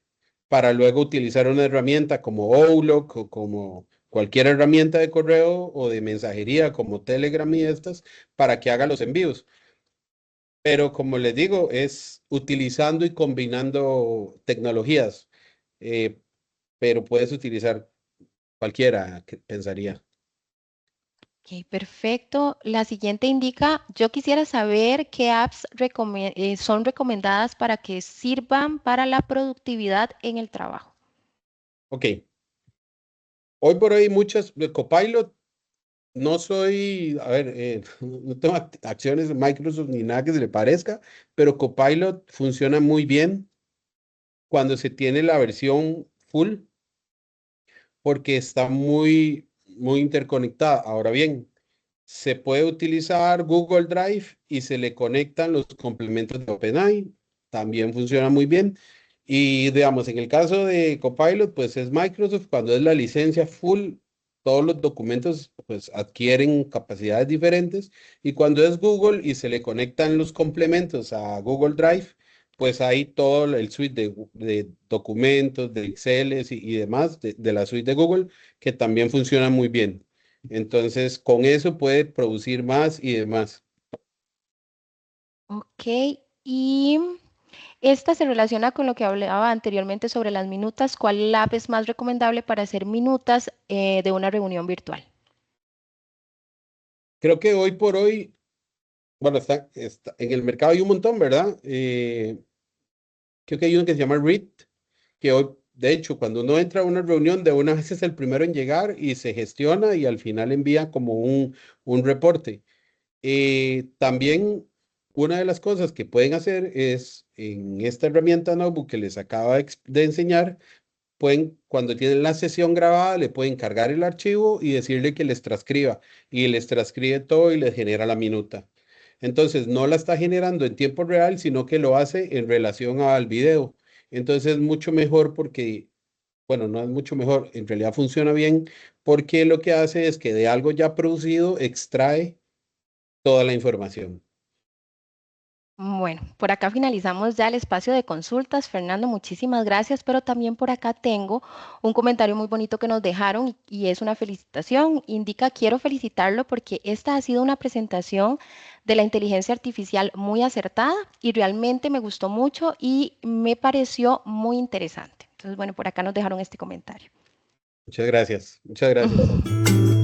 para luego utilizar una herramienta como Outlook o como cualquier herramienta de correo o de mensajería como Telegram y estas para que haga los envíos. Pero como les digo, es utilizando y combinando tecnologías, eh, pero puedes utilizar cualquiera, que pensaría. Ok, perfecto. La siguiente indica, yo quisiera saber qué apps son recomendadas para que sirvan para la productividad en el trabajo. Ok, hoy por hoy muchas, de Copilot, no soy, a ver, no tengo acciones de Microsoft ni nada que se le parezca, pero Copilot funciona muy bien cuando se tiene la versión full porque está muy interconectada. Ahora bien, se puede utilizar Google Drive y se le conectan los complementos de OpenAI. También funciona muy bien. Y digamos, en el caso de Copilot, pues es Microsoft. Cuando es la licencia full, todos los documentos pues adquieren capacidades diferentes. Y cuando es Google y se le conectan los complementos a Google Drive, pues hay todo el suite de documentos, de Excel y demás de la suite de Google que también funciona muy bien. Entonces, con eso puede producir más y demás. Ok, y esta se relaciona con lo que hablaba anteriormente sobre las minutas. ¿Cuál app es más recomendable para hacer minutas de una reunión virtual? Creo que hoy por hoy, bueno, en el mercado hay un montón, ¿verdad? Creo que hay uno que se llama Read, que hoy, de hecho, cuando uno entra a una reunión, de una vez es el primero en llegar y se gestiona y al final envía como un reporte. También una de las cosas que pueden hacer es en esta herramienta Notebook que les acabo de enseñar, pueden, cuando tienen la sesión grabada, le pueden cargar el archivo y decirle que les transcriba. Y les transcribe todo y les genera la minuta. Entonces, no la está generando en tiempo real, sino que lo hace en relación al video. Entonces, es mucho mejor porque, bueno, no es mucho mejor, en realidad funciona bien porque lo que hace es que de algo ya producido extrae toda la información. Bueno, por acá finalizamos ya el espacio de consultas. Fernando, muchísimas gracias, pero también por acá tengo un comentario muy bonito que nos dejaron y es una felicitación. Indica, quiero felicitarlo porque esta ha sido una presentación de la inteligencia artificial muy acertada y realmente me gustó mucho y me pareció muy interesante. Entonces, bueno, por acá nos dejaron este comentario. Muchas gracias. Muchas gracias.